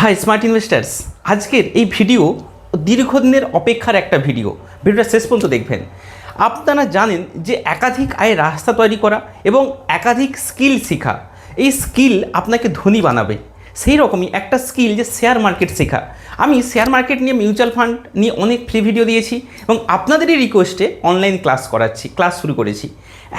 High smart investors, আজকের এই video দীর্ঘদিনের অপেক্ষার একটা ভিডিওটা শেষ পর্যন্ত দেখবেন। আপনারা জানেন যে একাধিক আয়ের রাস্তা তৈরি করা এবং একাধিক স্কিল শেখা, এই স্কিল আপনাকে ধনী বানাবে। সেই রকমই একটা স্কিল যে শেয়ার মার্কেট শেখা। আমি শেয়ার মার্কেট নিয়ে, মিউচুয়াল ফান্ড নিয়ে অনেক ফ্রি ভিডিও দিয়েছি এবং আপনাদেরই রিকোয়েস্টে অনলাইন ক্লাস শুরু করেছি।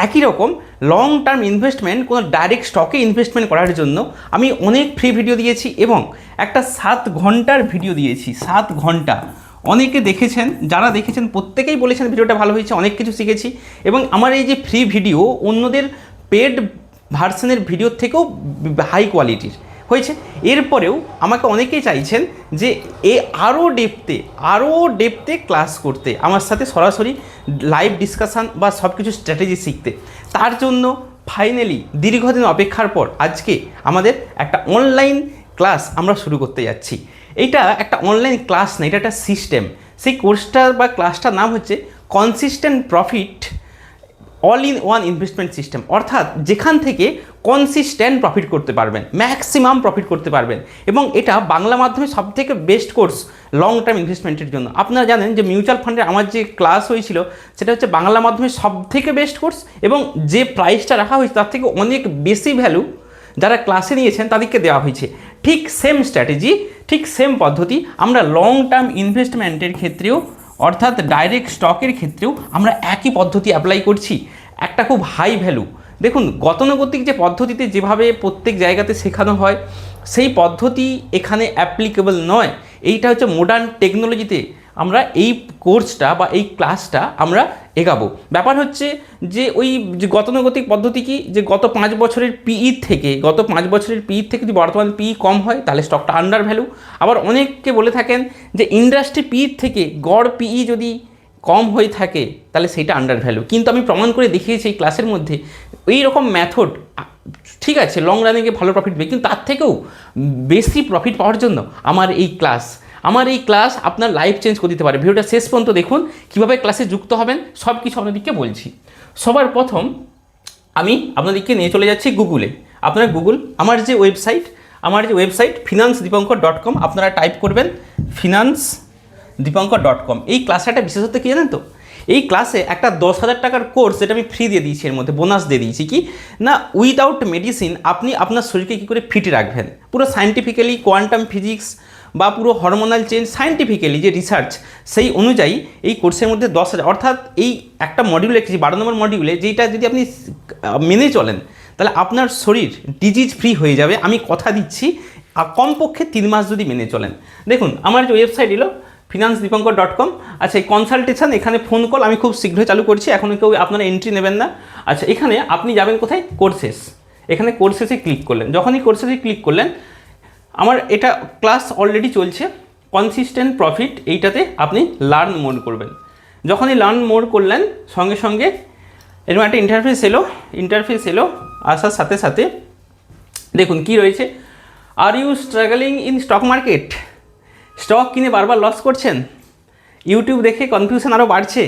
একই রকম লং টার্ম ইনভেস্টমেন্ট, কোনো ডাইরেক্ট স্টকে ইনভেস্টমেন্ট করার জন্য আমি অনেক ফ্রি ভিডিও দিয়েছি এবং একটা 7 ঘন্টার ভিডিও দিয়েছি। 7 ঘন্টা অনেকে দেখেছেন, যারা দেখেছেন প্রত্যেকেই বলেছেন ভিডিওটা ভালো হয়েছে, অনেক কিছু শিখেছি। এবং আমার এই যে ফ্রি ভিডিও অন্যদের পেড ভার্সনের ভিডিওর থেকেও হাই কোয়ালিটির হয়েছে। এরপরেও আমাকে অনেকেই চাইছেন যে আরও ডেপথে ক্লাস করতে, আমার সাথে সরাসরি লাইভ ডিসকাশান বা সব কিছু স্ট্র্যাটেজি শিখতে। তার জন্য ফাইনালি দীর্ঘদিন অপেক্ষার পর আজকে আমাদের একটা অনলাইন ক্লাস আমরা শুরু করতে যাচ্ছি। এইটা একটা অনলাইন ক্লাস না, এটা একটা সিস্টেম। সেই কোর্সটা বা ক্লাসটার নাম হচ্ছে consistent profit all in one investment system. অর্থাৎ যেখান থেকে কনসিস্টেন্ট প্রফিট করতে পারবেন, ম্যাক্সিমাম প্রফিট করতে পারবেন। এবং এটা বাংলা মাধ্যমে সবথেকে বেস্ট কোর্স লং টার্ম ইনভেস্টমেন্টের জন্য। আপনারা জানেন যে মিউচুয়াল ফান্ডে আমার যে ক্লাস হয়েছিল সেটা হচ্ছে বাংলা মাধ্যমে সবথেকে বেস্ট কোর্স, এবং যে প্রাইসটা রাখা হয়েছে তার থেকে অনেক বেশি ভ্যালু যারা ক্লাসে নিয়েছেন তাদেরকে দেওয়া হয়েছে। ঠিক সেম স্ট্র্যাটেজি, ঠিক সেম পদ্ধতি আমরা লং টার্ম ইনভেস্টমেন্টের ক্ষেত্রেও, অর্থাৎ ডাইরেক্ট স্টকের ক্ষেত্রেও আমরা একই পদ্ধতি অ্যাপ্লাই করছি। একটা খুব হাই ভ্যালু। দেখুন, গতানুগতিক যে পদ্ধতিতে যেভাবে প্রত্যেক জায়গাতে শেখানো হয় সেই পদ্ধতি এখানে অ্যাপ্লিকেবল নয়। এইটা হচ্ছে মডার্ন টেকনোলজিতে আমরা এই কোর্সটা বা এই ক্লাসটা আমরা এগাবো। ব্যাপার হচ্ছে যে ওই যে গতানুগতিক পদ্ধতি কি, যে গত 5 বছরের পিই থেকে যদি বর্তমান পিই কম হয় তাহলে স্টকটা আন্ডার ভ্যালু। আবার অনেককে বলে থাকেন যে ইন্ডাস্ট্রি পিই থেকে গড় পিই যদি কম হয়ে থাকে তাহলে সেইটা আন্ডার ভ্যালু। কিন্তু আমি প্রমাণ করে দেখিয়েছি এই ক্লাসের মধ্যে এই রকম মেথড, ঠিক আছে, লং রানিংয়ে ভালো প্রফিট দেবে, কিন্তু তার থেকেও বেশি প্রফিট পাওয়ার জন্য আমার এই ক্লাস আপনার লাইফ চেঞ্জ করে দিতে পারে। ভিডিওটা শেষ পর্যন্ত দেখুন, কীভাবে ক্লাসে যুক্ত হবেন সব কিছু আপনাদেরকে বলছি। সবার প্রথম আমি আপনাদেরকে নিয়ে চলে যাচ্ছি গুগলে। আপনারা আমার যে ওয়েবসাইট financedipankar.com, আপনারা টাইপ করবেন financedipankar.com। এই ক্লাসে একটা বিশেষত্ব কী জানেন তো? এই ক্লাসে একটা 10,000 টাকার কোর্স, যেটা আমি ফ্রি দিয়ে দিয়েছি, এর মধ্যে বোনাস দিয়ে দিয়েছি কি না, উইদাউট মেডিসিন আপনি আপনার শরীরকে কী করে ফিট রাখবেন, পুরো সায়েন্টিফিক্যালি, কোয়ান্টাম ফিজিক্স বা পুরো হরমোনাল চেঞ্জ সায়েন্টিফিক্যালি যে রিসার্চ সেই অনুযায়ী এই কোর্সের মধ্যে 10,000, অর্থাৎ এই একটা মডিউল রেখেছি 12 নম্বর মডিউলে, যেটা যদি আপনি মেনে চলেন তাহলে আপনার শরীর ডিজিজ ফ্রি হয়ে যাবে। আমি কথা দিচ্ছি, কমপক্ষে 3 মাস যদি মেনে চলেন। দেখুন, আমার যে ওয়েবসাইট এলো financedipankar.com। আচ্ছা, এই কনসালটেশন, এখানে ফোন কল আমি খুব শীঘ্রই চালু করছি, এখনও কেউ আপনারা এন্ট্রি নেবেন না। আচ্ছা, এখানে আপনি যাবেন কোথায়? কোর্সেস। এখানে কোর্সেসে ক্লিক করলেন। যখনই কোর্সেসে ক্লিক করলেন, আমার এটা ক্লাস অলরেডি চলছে কনসিস্টেন্ট প্রফিট, এইটাতে আপনি লার্ন মোড করবেন। যখনই লার্ন মোড করলেন সঙ্গে সঙ্গে এরকম একটা ইন্টারফেস এলো। আসার সাথে সাথে দেখুন কি রয়েছে, are you struggling in stock market? Stock কিনে বারবার লস করছেন? ইউটিউব দেখে কনফিউশন আরও বাড়ছে?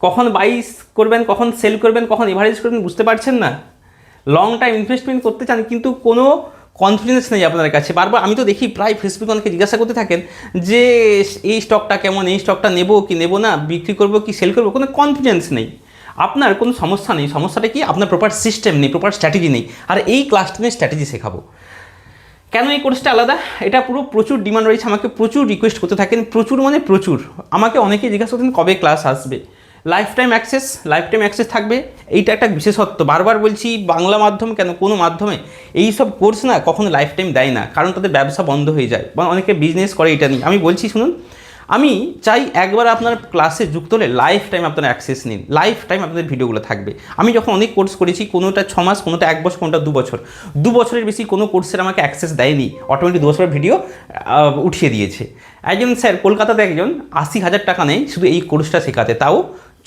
কখন বাইস করবেন, কখন সেল করবেন, কখন এভারেজ করবেন বুঝতে পারছেন না? লং টাইম ইনভেস্টমেন্ট করতে চান কিন্তু কোনো কনফিডেন্স নেই আপনার কাছে। বারবার আমি তো দেখি প্রায় ফেসবুকে অনেকে জিজ্ঞাসা করতে থাকেন যে এই স্টকটা কেমন, এই স্টকটা নেবো কি নেবো না, বিক্রি করবো কি সেল করবো, কোনো কনফিডেন্স নেই। আপনার কোনো সমস্যা নেই। সমস্যাটা কি? আপনার প্রপার সিস্টেম নেই, প্রপার স্ট্র্যাটেজি নেই। আর এই ক্লাসটা নিয়ে স্ট্র্যাটেজি শেখাবো। কেন এই কোর্সটা আলাদা? এটা প্রচুর ডিমান্ড রয়েছে, আমাকে প্রচুর রিকোয়েস্ট করতে থাকেন, প্রচুর। আমাকে অনেকেই জিজ্ঞাসা করতেন কবে ক্লাস আসবে। লাইফ টাইম অ্যাক্সেস থাকবে, এইটা একটা বিশেষত্ব। বারবার বলছি, বাংলা মাধ্যম কেন, কোনো মাধ্যমে এই সব কোর্স না কখনো লাইফ টাইম দেয় না, কারণ তাদের ব্যবসা বন্ধ হয়ে যায় বা অনেকে বিজনেস করে। এটা নিয়ে আমি বলছি, শুনুন, আমি চাই একবার আপনার ক্লাসে যুক্ত হলে লাইফ টাইম আপনারা অ্যাক্সেস নিন, লাইফ টাইম আপনাদের ভিডিওগুলো থাকবে। আমি যখন অনেক কোর্স করেছি, কোনোটা 6 মাস, কোনোটা 1 বছর, কোনোটা 2 বছর, 2 বছরের বেশি কোনো কোর্সের আমাকে অ্যাক্সেস দেয়নি, অটোমেটিক 2 বছরের ভিডিও উঠিয়ে দিয়েছে। একজন স্যার কলকাতাতে একজন 80,000 টাকা নেয় শুধু এই কোর্সটা শেখাতে, তাও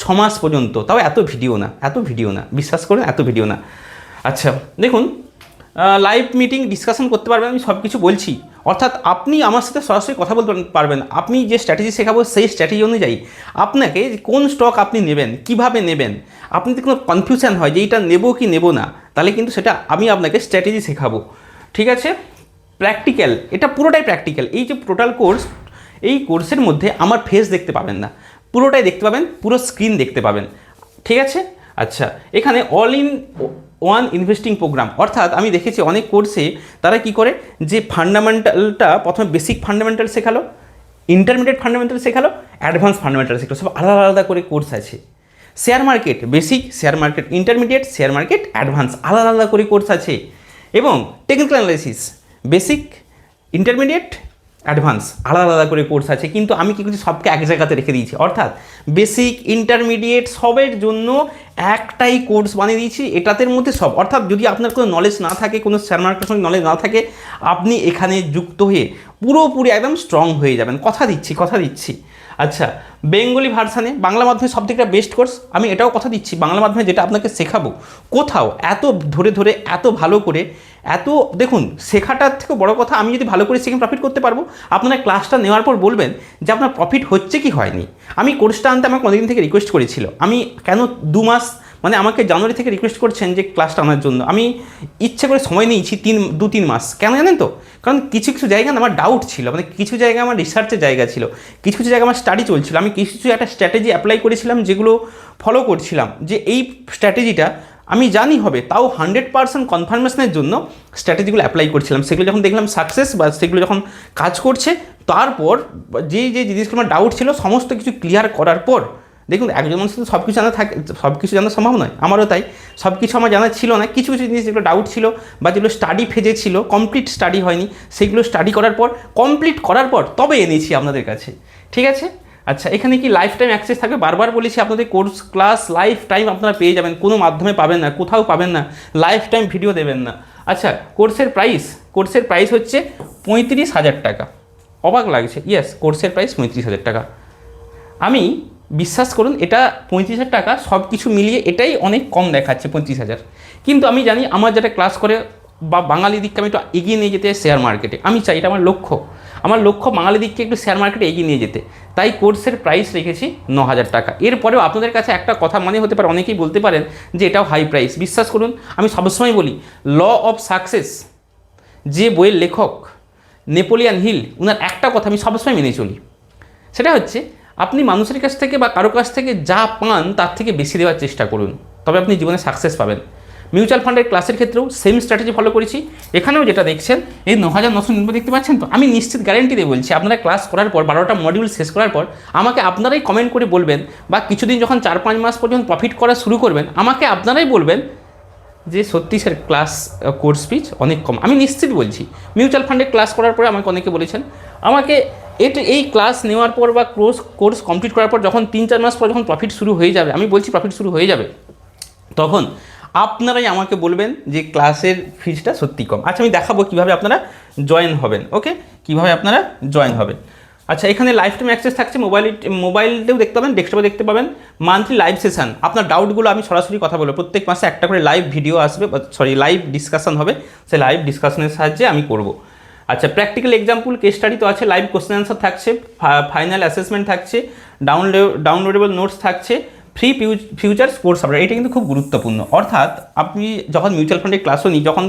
6 মাস পর্যন্ত, তাও এত ভিডিও না, বিশ্বাস করুন, এত ভিডিও না। আচ্ছা দেখুন, লাইভ মিটিং ডিসকাশন করতে পারবেন, আমি সব কিছু বলছি। অর্থাৎ আপনি আমার সাথে সরাসরি কথা বলতে পারবেন। আপনি যে স্ট্র্যাটেজি শেখাবো সেই স্ট্র্যাটেজি অনুযায়ী আপনাকে কোন স্টক আপনি নেবেন, কিভাবে নেবেন, আপনি যদি কোনো কনফিউশন হয় যে এইটা নেবো কি নেবো না, তাহলে কিন্তু সেটা আমি আপনাকে স্ট্র্যাটেজি শেখাবো। ঠিক আছে, প্র্যাকটিক্যাল, এটা পুরোটাই প্র্যাকটিক্যাল। এই যে টোটাল কোর্স, এই কোর্সের মধ্যে আমার ফেস দেখতে পাবেন না, পুরোটাই দেখতে পাবেন, পুরো স্ক্রিন দেখতে পাবেন, ঠিক আছে। আচ্ছা, এখানে all in one investing program, অর্থাৎ আমি দেখেছি অনেক কোর্সে তারা কি করে, যে ফান্ডামেন্টালটা প্রথমে বেসিক ফান্ডামেন্টাল শেখালো, ইন্টারমিডিয়েট ফান্ডামেন্টাল শেখালো, অ্যাডভান্স ফান্ডামেন্টাল শেখালো, সব আলাদা আলাদা করে কোর্স আছে। Share market basic, share market intermediate, share market advance, আলাদা আলাদা করে কোর্স আছে। এবং technical analysis basic, intermediate, advance, আলাদা আলাদা করে কোর্স আছে। কিন্তু আমি কি করছি, সবকে এক জায়গাতে রেখে দিয়েছি, অর্থাৎ বেসিক, ইন্টারমিডিয়েট সবের জন্য একটাই কোর্স বানিয়ে দিয়েছি, এটাতের মধ্যে সব। অর্থাৎ যদি আপনার কোনো নলেজ না থাকে, কোনো শেয়ার মার্কেটের সঙ্গে নলেজ না থাকে, আপনি এখানে যুক্ত হয়ে পুরোপুরি একদম স্ট্রং হয়ে যাবেন, কথা দিচ্ছি, কথা দিচ্ছি। আচ্ছা, বেঙ্গলি ভার্সানে বাংলা মাধ্যমে সব থেকে বেস্ট কোর্স, আমি এটাও কথা দিচ্ছি, বাংলা মাধ্যমে যেটা আপনাকে শেখাবো, কোথাও এত ধরে ধরে এত ভালো করে, এত দেখুন, শেখাটার থেকে বড় কথা, আমি যদি ভালো করে শিখে প্রফিট করতে পারবো, আপনারা ক্লাসটা নেওয়ার পর বলবেন যে আপনার প্রফিট হচ্ছে কি হয়নি। আমি কোর্সটা আনতে আমাকে অনেকদিন থেকে রিকোয়েস্ট করেছিল, আমি কেন 2 মাস, মানে আমাকে জানুয়ারি থেকে রিকোয়েস্ট করছেন যে ক্লাসটা আনার জন্য, আমি ইচ্ছে করে সময় নিয়েছি 2-3 মাস। কেন জানেন তো? কারণ কিছু কিছু জায়গা আমার ডাউট ছিল, মানে কিছু জায়গায় আমার রিসার্চের জায়গা ছিল, কিছু কিছু জায়গায় আমার স্টাডি চলছিল, আমি কিছু কিছু একটা স্ট্র্যাটেজি অ্যাপ্লাই করেছিলাম, যেগুলো ফলো করছিলাম, যে এই স্ট্র্যাটেজিটা আমি জানি হবে, তাও 100% কনফার্মেশনের জন্য স্ট্র্যাটেজিগুলো অ্যাপ্লাই করছিলাম। সেগুলো যখন দেখলাম সাকসেস, বা সেগুলো যখন কাজ করছে, তারপর যে যে জিনিসগুলো আমার ডাউট ছিল সমস্ত কিছু ক্লিয়ার করার পর, দেখুন একজন মানুষ তো সব কিছু জানা থাকে, সব কিছু জানা সম্ভব নয়, আমারও তাই সব কিছু আমার জানা ছিল না। কিছু কিছু জিনিস যেগুলো ডাউট ছিল, বা যেগুলো স্টাডি ফেজে ছিল, কমপ্লিট স্টাডি হয়নি, সেগুলো স্টাডি করার পর, কমপ্লিট করার পর তবে এনেছি আপনাদের কাছে, ঠিক আছে। আচ্ছা, এখানে কি লাইফ টাইম অ্যাক্সেস থাকবে? বারবার বলেছি আপনাদের কোর্স ক্লাস লাইফ টাইম আপনারা পেয়ে যাবেন, কোনো মাধ্যমে পাবেন না, কোথাও পাবেন না, লাইফ টাইম ভিডিও দেবেন না। আচ্ছা, কোর্সের প্রাইস হচ্ছে 35,000 টাকা। অবাক লাগছে? ইয়েস, কোর্সের প্রাইস 35,000 টাকা। আমি বিশ্বাস করুন, এটা 35,000 টাকা সব কিছু মিলিয়ে এটাই অনেক কম দেখাচ্ছে 35,000, কিন্তু আমি জানি আমার যারা ক্লাস করে বা বাঙালি দিককে আমি একটু এগিয়ে নিয়ে যেতে শেয়ার মার্কেটে, আমি চাই, এটা আমার লক্ষ্য বাঙালি দিককে একটু শেয়ার মার্কেটে এগিয়ে নিয়ে যেতে, তাই কোর্সের প্রাইস রেখেছি 9,000 টাকা। এরপরেও আপনাদের কাছে একটা কথা মনে হতে পারে, অনেকেই বলতে পারেন যে এটাও হাই প্রাইস। বিশ্বাস করুন, আমি সবসময় বলি, ল অফ সাকসেস যে বইয়ের লেখক নেপোলিয়ান হিল, ওনার একটা কথা আমি সবসময় মেনে চলি, সেটা হচ্ছে আপনি মানুষের কাছ থেকে বা কারো কাছ থেকে যা পান তার থেকে বেশি দেওয়ার চেষ্টা করুন, তবে আপনি জীবনে সাকসেস পাবেন। মিউচুয়াল ফান্ডের ক্লাসের ক্ষেত্রেও সেম স্ট্র্যাটেজি ফলো করেছি। এখানেও যেটা দেখছেন, এই 9,999 দেখতে পাচ্ছেন তো, আমি নিশ্চিত গ্যারেন্টি দিয়ে বলছি, আপনারা ক্লাস করার পর 12টা মডিউল শেষ করার পর আমাকে আপনারাই কমেন্ট করে বলবেন, বা কিছুদিন যখন 4-5 মাস পর্যন্ত প্রফিট করা শুরু করবেন, আমাকে আপনারাই বলবেন যে সত্যি স্যার ক্লাস কোর্স ফিজ অনেক কম। আমি নিশ্চিত বলছি, মিউচুয়াল ফান্ডের ক্লাস করার পরে আমাকে অনেকে বলেছেন, আমাকে এই ক্লাস নেওয়ার পর বা কোর্স কমপ্লিট করার পর যখন 3-4 মাস পর যখন প্রফিট শুরু হয়ে যাবে, আমি বলছি প্রফিট শুরু হয়ে যাবে, তখন আপনারাই আমাকে বলবেন যে ক্লাসের ফিজটা সত্যি কম। আচ্ছা, আমি দেখাবো কীভাবে আপনারা জয়েন হবেন, ওকে, কীভাবে আপনারা জয়েন হবেন। আচ্ছা, এখানে লাইফ টাইম অ্যাক্সেস থাকছে, মোবাইলতেও দেখতে পাবেন, ডেস্কটপে দেখতে পাবেন। মান্থলি লাইভ সেশন, আপনার ডাউটগুলো আমি সরাসরি কথা বলবো, প্রত্যেক মাসে একটা করে লাইভ ভিডিও আসবে, লাইভ ডিসকাশন হবে, সেই লাইভ ডিসকাশনের সাহায্যে আমি করব। আচ্ছা, প্র্যাকটিক্যাল এক্সাম্পল, কেস স্টাডি তো আছে, লাইভ কোশ্চেন অ্যান্সার থাকছে, ফাইনাল অ্যাসেসমেন্ট থাকছে, ডাউনলোডেবল নোটস থাকছে, ফ্রি ফিউচার স্পোর্টস আপডেট। এটা কিন্তু খুব গুরুত্বপূর্ণ। অর্থাৎ আপনি যখন মিউচুয়াল ফান্ডের ক্লাসও নিই, যখন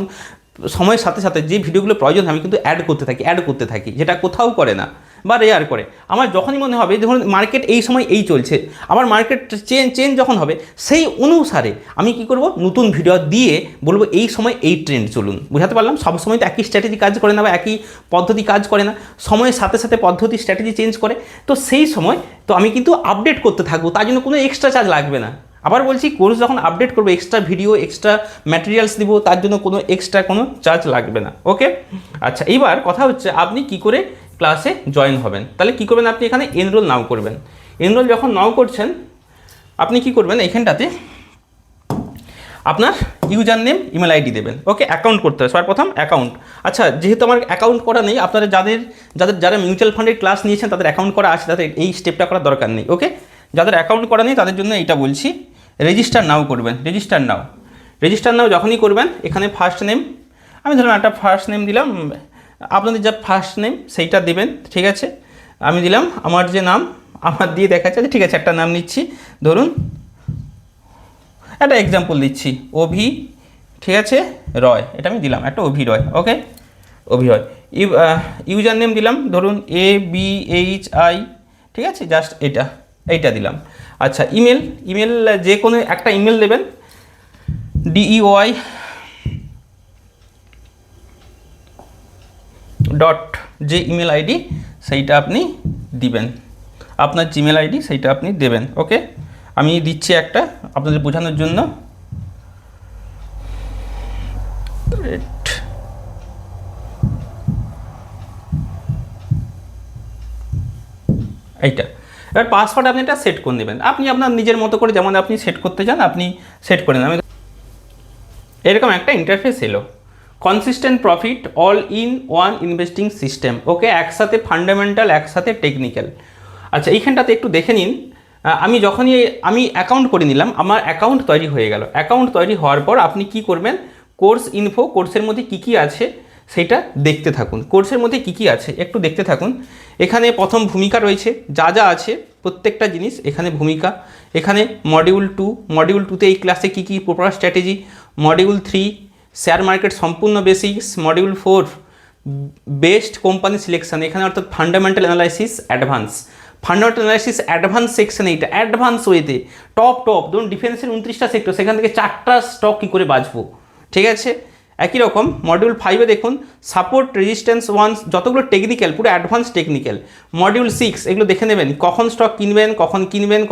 সময়ের সাথে সাথে যে ভিডিওগুলো প্রয়োজন আমি কিন্তু অ্যাড করতে থাকি, যেটা কোথাও করে না বা রেয়ার করে। আমার যখনই মনে হবে ধরুন মার্কেট এই সময় এই চলছে, আবার মার্কেট চেঞ্জ যখন হবে, সেই অনুসারে আমি কি করব, নতুন ভিডিও দিয়ে বলবো এই সময় এই ট্রেন্ড চলুন। বুঝাতে পারলাম? সবসময় তো একই স্ট্র্যাটেজি কাজ করে না, বা একই পদ্ধতি কাজ করে না, সময়ের সাথে সাথে পদ্ধতি স্ট্র্যাটেজি চেঞ্জ করে। তো সেই সময় তো আমি কিন্তু আপডেট করতে থাকবো, তার জন্য কোনো এক্সট্রা চার্জ লাগবে না। আবার বলছি, কোর্স যখন আপডেট করবো, এক্সট্রা ভিডিও, এক্সট্রা ম্যাটেরিয়ালস দিব, তার জন্য কোনো এক্সট্রা কোনো চার্জ লাগবে না, ওকে। আচ্ছা, এইবার কথা হচ্ছে আপনি কি করে ক্লাসে জয়েন হবেন। তাহলে কী করবেন, আপনি এখানে এনরোল নাও করবেন। এনরোল যখন নাও করছেন, আপনি কি করবেন, এখানটাতে আপনার ইউজার নেম, ইমেল আইডি দেবেন, ওকে। অ্যাকাউন্ট করতে হবে, সবার প্রথম অ্যাকাউন্ট। আচ্ছা, যেহেতু আমার অ্যাকাউন্ট করা নেই, আপনারা যারা মিউচুয়াল ফান্ডের ক্লাস নিয়েছেন তাদের অ্যাকাউন্ট করা আছে, তাদের এই স্টেপটা করার দরকার নেই, ওকে। যাদের অ্যাকাউন্ট করা নেই তাদের জন্য এইটা বলছি, রেজিস্টার নাও করবেন। রেজিস্টার নাও যখনই করবেন, এখানে ফার্স্ট নেম, আমি ধরুন একটা ফার্স্ট নেম দিলাম, আপনাদের যা ফার্স্ট নেম সেইটা দেবেন, ঠিক আছে। আমি দিলাম আমার যে নাম, আমার দিয়ে দেখাচ্ছে, ঠিক আছে, একটা নাম নিচ্ছি, ধরুন একটা এক্সাম্পল দিচ্ছি, অভি, ঠিক আছে, রয়, এটা আমি দিলাম একটা অভি রয়, ওকে। অভিয়। ইউজার নেম দিলাম ধরুন ABHI, ঠিক আছে, জাস্ট এইটা দিলাম। আচ্ছা, ইমেল যে কোনো একটা ইমেল দেবেন, DEOY ডট যে ইমেল আইডি সেইটা আপনি দিবেন, আপনার জিমেল আইডি সেইটা আপনি দেবেন। ওকে, আমি দিচ্ছি একটা আপনাদের বোঝানোর জন্য। এইটা এবার পাসওয়ার্ড আপনি এটা সেট করে নেবেন, আপনি আপনার নিজের মতো করে যেমন আপনি সেট করতে চান আপনি সেট করে নেন। এরকম একটা ইন্টারফেস এলো, consistent profit all in one investing system. Okay, একসাথে ফান্ডামেন্টাল, একসাথে টেকনিক্যাল। আচ্ছা, এইখানটাতে একটু দেখে নিন, আমি অ্যাকাউন্ট করে নিলাম, আমার অ্যাকাউন্ট তৈরি হয়ে গেল। অ্যাকাউন্ট তৈরি হওয়ার পর আপনি কি করবেন, কোর্স ইনফো, কোর্সের মধ্যে কী কী আছে সেটা দেখতে থাকুন। কোর্সের মধ্যে কী কী আছে একটু দেখতে থাকুন। এখানে প্রথম ভূমিকা রয়েছে, যা যা আছে প্রত্যেকটা জিনিস এখানে ভূমিকা। এখানে মডিউল 2, মডিউল 2তে এই ক্লাসে কী কী proper strategy, module 3 share market সম্পূর্ণ basics, module 4 best company selection, এখানে অর্থাৎ fundamental analysis advance, fundamental analysis advance section, এইটা অ্যাডভান্স ওয়েতে টপ ধরুন ডিফেন্সের 29টা সেক্টর, সেখান থেকে 4টা স্টক কী করে বাঁচবো, ঠিক আছে। একই রকম মডিউল 5-এ দেখুন সাপোর্ট, রেজিস্ট্যান্স 1, যতগুলো টেকনিক্যাল, পুরো অ্যাডভান্স টেকনিক্যাল। মডিউল 6 এগুলো দেখে নেবেন, কখন স্টক কিনবেন,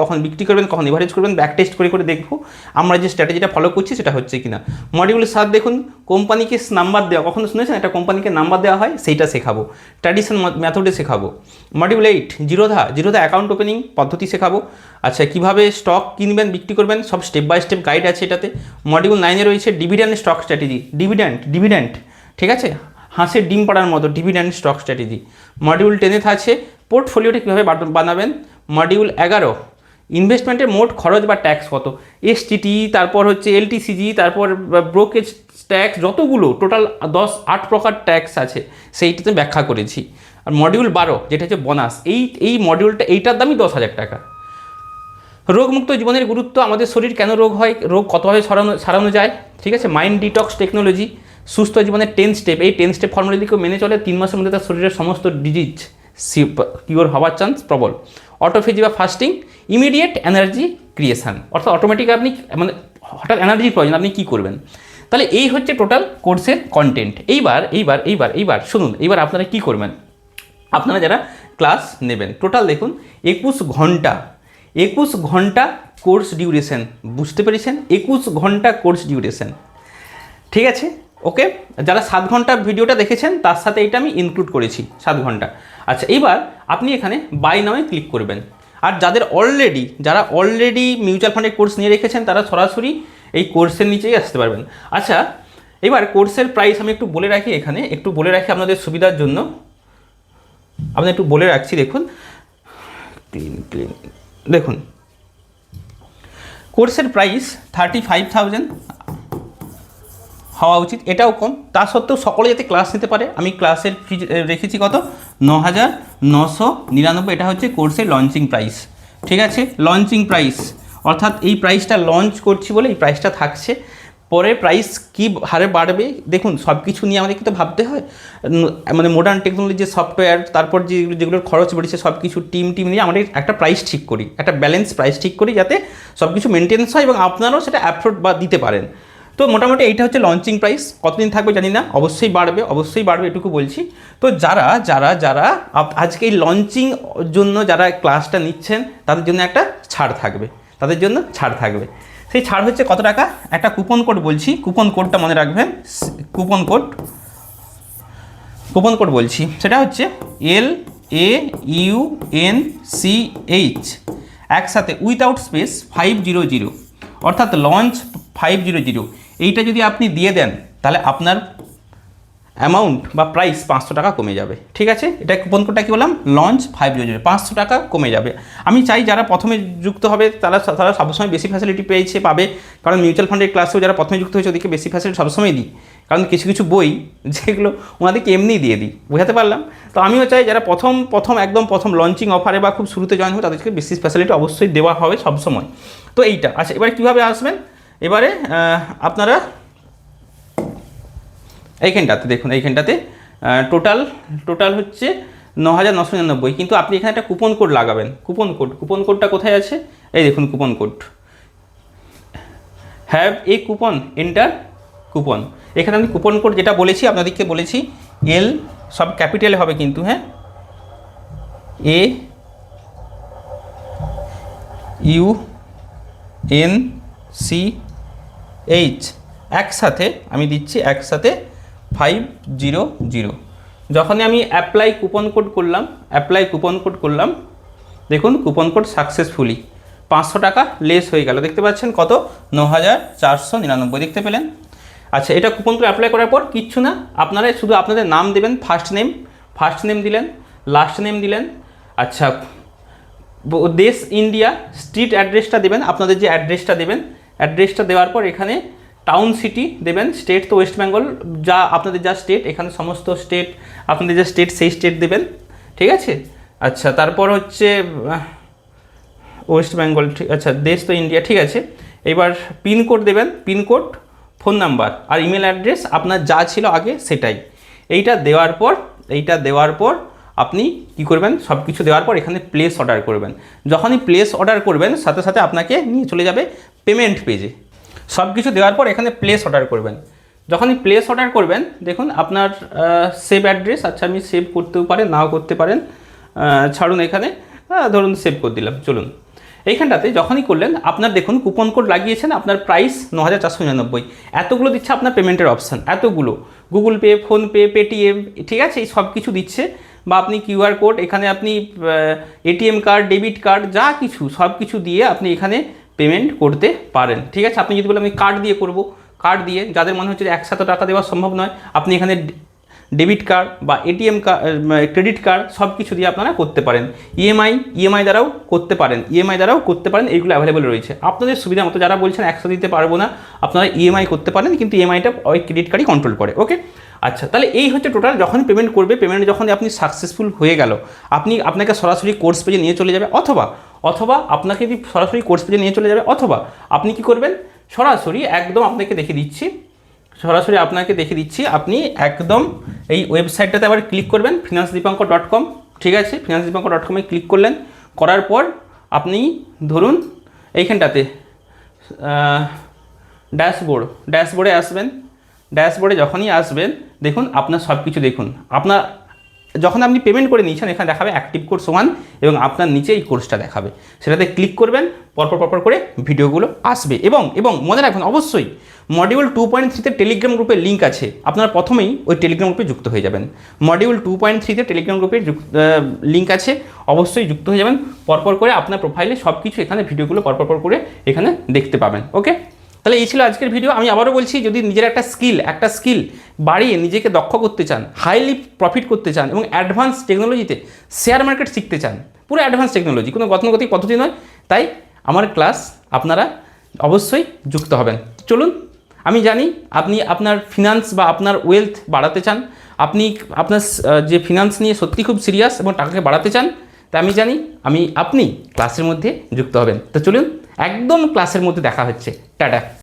কখন বিক্রি করবেন, কখন এভারেজ করবেন, ব্যাক টেস্ট করে দেখবো আমরা যে স্ট্র্যাটেজিটা ফলো করছি সেটা হচ্ছে কিনা। মডিউল 7 দেখুন কোম্পানিকে নাম্বার দেওয়া, কখনো শুনেছেন একটা কোম্পানিকে নাম্বার দেওয়া হয়, সেইটা শেখাবো, ট্র্যাডিশনাল মেথডে শেখাবো। মডিউল 8 জিরোধা অ্যাকাউন্ট ওপেনিং পদ্ধতি শেখাবো। আচ্ছা, কীভাবে স্টক কিনবেন বিক্রি করবেন সব স্টেপ বাই স্টেপ গাইড আছে এটাতে। মডিউল 9-এ রয়েছে ডিভিডেন্ড স্টক স্ট্র্যাটেজি, ডিভিডেন্ড, ঠিক আছে, হাঁসের ডিম পাড়ার মতো ডিভিডেন্ড স্টক স্ট্র্যাটেজি। মডিউল 10-এ আছে পোর্টফোলিওটা কীভাবে বানাবেন। মডিউল 11 ইনভেস্টমেন্টের মোট খরচ বা ট্যাক্স কত, STT, তারপর হচ্ছে LTCG, তারপর ব্রোকেজ ট্যাক্স, যতগুলো টোটাল 8 প্রকার ট্যাক্স আছে সেইটাতে ব্যাখ্যা করেছি। আর মডিউল 12 যেটা হচ্ছে বোনাস, এই মডিউলটা এইটার দামই 10,000 টাকা। রোগমুক্ত জীবনের গুরুত্ব, আমাদের শরীর কেন রোগ হয়, রোগ কতভাবে সারানো যায়, ঠিক আছে। মাইন্ড ডিটক্স টেকনোলজি, সুস্থ জীবনের 10 স্টেপ, এই 10 স্টেপ ফর্মুলা যদি কেউ মেনে চলে 3 মাসের মধ্যে তার শরীরের সমস্ত ডিজিজ কিওর হওয়ার চান্স প্রবল। অটোফেজি বা ফাস্টিং, ইমিডিয়েট এনার্জি ক্রিয়েশন, অর্থাৎ অটোমেটিক আপনি মানে হঠাৎ এনার্জি প্রয়োজন, আপনি কী করবেন। তাহলে এই হচ্ছে টোটাল কোর্সের কন্টেন্ট। এইবার শুনুন, এইবার আপনারা কী করবেন, আপনারা যারা ক্লাস নেবেন টোটাল দেখুন 21 ঘন্টা কোর্স ডিউরেশন, বুঝতে পেরেছেন, 21 ঘন্টা কোর্স ডিউরেশন, ঠিক আছে। ওকে, যারা 7 ঘন্টা ভিডিওটা দেখেছেন তার সাথে এটা আমি ইনক্লুড করেছি 7 ঘন্টা। আচ্ছা, এইবার আপনি এখানে বাই নামে ক্লিক করবেন। আর যারা অলরেডি মিউচুয়াল ফান্ডের কোর্স নিয়ে রেখেছেন তারা সরাসরি এই কোর্সের নিচেই আসতে পারবেন। আচ্ছা, এবার কোর্সের প্রাইস আমি একটু বলে রাখি, এখানে একটু বলে রাখি আপনাদের সুবিধার জন্য, আপনাদের একটু বলে রাখছি। দেখুন দেখুন কোর্সের প্রাইস 35,000 হওয়া উচিত, এটাও কম। তা সত্ত্বেও সকলে যাতে ক্লাস নিতে পারে আমি ক্লাসের ফি রেখেছি কত, 9,999। এটা হচ্ছে কোর্সের লঞ্চিং প্রাইস, ঠিক আছে। লঞ্চিং প্রাইস অর্থাৎ এই প্রাইসটা লঞ্চ করছি বলে এই প্রাইসটা থাকছে, পরে প্রাইস কী হারে বাড়বে দেখুন, সব কিছু নিয়ে আমাদেরকে তো ভাবতে হয়, মানে মডার্ন টেকনোলজি যে সফটওয়্যার, তারপর যেগুলোর খরচ বেড়েছে সব কিছু টিম নিয়ে আমাদের একটা প্রাইস ঠিক করি, একটা ব্যালেন্স প্রাইস ঠিক করি যাতে সব কিছু মেনটেন্স হয় এবং আপনারাও সেটা অ্যাফোর্ড বা দিতে পারেন। তো মোটামুটি এইটা হচ্ছে লঞ্চিং প্রাইস, কতদিন থাকবে জানি না, অবশ্যই বাড়বে এটুকু বলছি। তো যারা আজকে এই লঞ্চিং জন্য যারা ক্লাসটা নিচ্ছেন তাদের জন্য একটা ছাড় থাকবে, সেই ছাড় হচ্ছে কত টাকা, একটা কুপন কোড বলছি, কুপন কোডটা মনে রাখবেন, কুপন কোড বলছি, সেটা হচ্ছে LAUNCH একসাথে উইথাউট স্পেস 500, অর্থাৎ লঞ্চ 500। এইটা যদি আপনি দিয়ে দেন তাহলে আপনার অ্যামাউন্ট বা প্রাইস 500 টাকা কমে যাবে, ঠিক আছে। এটা কুপন কোডটা কি বললাম, লঞ্চ 500, 500 টাকা কমে যাবে। আমি চাই যারা প্রথমে যুক্ত হবে তারা সবসময় বেশি ফ্যাসিলিটি পাবে, কারণ মিউচুয়াল ফান্ডের ক্লাসেও যারা প্রথমে যুক্ত হয়েছে ওদেরকে বেশি ফ্যাসিলিটি সবসময় দিই, কারণ কিছু বই যেগুলো ওনাদেরকে এমনিই দিয়ে দিই, বোঝাতে পারলাম। তো আমিও চাই যারা প্রথম লঞ্চিং অফারে বা খুব শুরুতে জয়েন হবে তাদেরকে বেশি ফ্যাসিলিটি অবশ্যই দেওয়া হবে সবসময়। তো এইটা আচ্ছা, এবারে কীভাবে আসবেন, এবারে আপনারা এইখানটাতে দেখুন, এইখানটাতে টোটাল হচ্ছে 9,999, কিন্তু আপনি এখানে একটা কুপন কোড লাগাবেন। কুপন কোডটা কোথায় আছে? এই দেখুন coupon code, have a coupon, enter coupon. এখানে আমি কুপন কোড যেটা বলেছি আপনাদেরকে বলেছি, এল সব ক্যাপিটালে হবে কিন্তু, হ্যাঁ, A U N C H, একসাথে আমি দিচ্ছি, একসাথে 500। যখনই আমি অ্যাপ্লাই কুপন কোড করলাম, দেখুন কুপন কোড সাকসেসফুলি 500 টাকা লেস হয়ে গেল। দেখতে পাচ্ছেন কত? 9,499 দেখতে পেলেন। আচ্ছা, এটা কুপন কোড অ্যাপ্লাই করার পর কিচ্ছু না, আপনারা শুধু আপনাদের নাম দেবেন, ফার্স্ট নেম দিলেন, লাস্ট নেম দিলেন। আচ্ছা, দেশ ইন্ডিয়া, স্ট্রিট অ্যাড্রেসটা দেবেন, আপনাদের যে অ্যাড্রেসটা দেবেন, অ্যাড্রেসটা দেওয়ার পর এখানে টাউন সিটি দেবেন, স্টেট তো ওয়েস্ট বেঙ্গল, যা আপনাদের যা স্টেট, এখানে সমস্ত স্টেট, আপনাদের যা স্টেট সেই স্টেট দেবেন, ঠিক আছে। আচ্ছা, তারপর হচ্ছে ওয়েস্ট বেঙ্গল, ঠিক আছে, দেশ তো ইন্ডিয়া, ঠিক আছে। এবার পিনকোড দেবেন, পিনকোড, ফোন নাম্বার আর ইমেল অ্যাড্রেস আপনার যা ছিল আগে সেটাই। এইটা দেওয়ার পর আপনি কি করবেন? সব কিছু দেওয়ার পর এখানে প্লেস অর্ডার করবেন। যখনই প্লেস অর্ডার করবেন, সাথে সাথে আপনাকে নিয়ে চলে যাবে পেমেন্ট পেজে। সব কিছু দেওয়ার পর এখানে প্লেস অর্ডার করবেন। যখনই প্লেস অর্ডার করবেন, দেখুন আপনার সেভ অ্যাড্রেস, আচ্ছা আমি সেভ করতেও পারেন, নাও করতে পারেন, ছাড়ুন, এখানে ধরুন সেভ করে দিলাম। চলুন, এইখানটাতে যখনই করলেন, আপনার দেখুন কুপন কোড লাগিয়েছেন, আপনার প্রাইস 9,499, এতগুলো দিচ্ছে আপনার পেমেন্টের অপশান, এতগুলো গুগল পে, ফোনপে, পেটিএম, ঠিক আছে, এই সব কিছু দিচ্ছে। বা আপনি কিউআর কোড, এখানে আপনি এটিএম কার্ড, ডেবিট কার্ড, যা কিছু সব কিছু দিয়ে আপনি এখানে পেমেন্ট করতে পারেন, ঠিক আছে। আপনি যদি বলেন আমি কার্ড দিয়ে করব, কার্ড দিয়ে, যাদের মনে হচ্ছে যে একসাথে টাকা দেওয়া সম্ভব নয়, আপনি এখানে ডেবিট কার্ড বা এটিএম কার্ড, ক্রেডিট কার্ড, সব কিছু দিয়ে আপনারা করতে পারেন। ইএমআই দ্বারাও করতে পারেন, এইগুলো অ্যাভেলেবেল রয়েছে আপনাদের সুবিধা মতো। যারা বলছেন একসাথে দিতে পারবো না, আপনারা ইএমআই করতে পারেন, কিন্তু ইএমআইটা ওই ক্রেডিট কার্ডই কন্ট্রোল করে, ওকে। আচ্ছা, তাহলে এই হচ্ছে টোটাল। যখনই পেমেন্ট করবে, পেমেন্ট যখন আপনি সাকসেসফুল হয়ে গেল, আপনাকে সরাসরি কোর্স পেজে নিয়ে চলে যাবে, অথবা আপনাকে যদি সরাসরি কোর্স পেজে নিয়ে চলে যাবে, অথবা আপনি কি করবেন, সরাসরি একদম আপনাকে দেখিয়ে দিচ্ছি, আপনি একদম এই ওয়েবসাইটটাতে আবার ক্লিক করবেন, finance-dipankar.com, ঠিক আছে। finance-dipankar.com-এ ক্লিক করলেন, করার পর আপনি ধরুন এইখানটাতে ড্যাশবোর্ডে আসবেন। ড্যাশবোর্ডে যখনই আসবেন, দেখুন আপনার সব কিছু, দেখুন আপনার যখন আপনি পেমেন্ট করে নিয়েছেন, এখানে দেখাবে অ্যাক্টিভ কোর্স 1 এবং আপনার নিচে এই কোর্সটা দেখাবে, সেটাতে ক্লিক করবেন, পরপর করে ভিডিওগুলো আসবে। এবং মনে রাখবেন, অবশ্যই মডিউল 2.3-তে টেলিগ্রাম গ্রুপের লিঙ্ক আছে, আপনারা প্রথমেই ওই টেলিগ্রাম গ্রুপে যুক্ত হয়ে যাবেন। মডিউল 2.3-তে টেলিগ্রাম গ্রুপের লিঙ্ক আছে, অবশ্যই যুক্ত হয়ে যাবেন। পরপর করে আপনার প্রোফাইলে সব কিছু, এখানে ভিডিওগুলো পরপর করে এখানে দেখতে পাবেন, ওকে। তাহলে এই ছিল আজকের ভিডিও। আমি আবারও বলছি, যদি নিজের একটা স্কিল বাড়িয়ে নিজেকে দক্ষ করতে চান, হাইলি প্রফিট করতে চান এবং অ্যাডভান্স টেকনোলজিতে শেয়ার মার্কেট শিখতে চান, পুরো অ্যাডভান্স টেকনোলজি, কোনো গতানুগতিক পদ্ধতি নয়, তাই আমার ক্লাস আপনারা অবশ্যই যুক্ত হবেন। চলুন, আমি জানি আপনি আপনার ফিনান্স বা আপনার ওয়েলথ বাড়াতে চান, আপনি আপনার যে ফিনান্স নিয়ে সত্যি খুব সিরিয়াস এবং টাকাকে বাড়াতে চান, তাই আমি জানি আপনি ক্লাসের মধ্যে যুক্ত হবেন। তো চলুন, একদম ক্লাসের মধ্যে দেখা হচ্ছে। টাটা।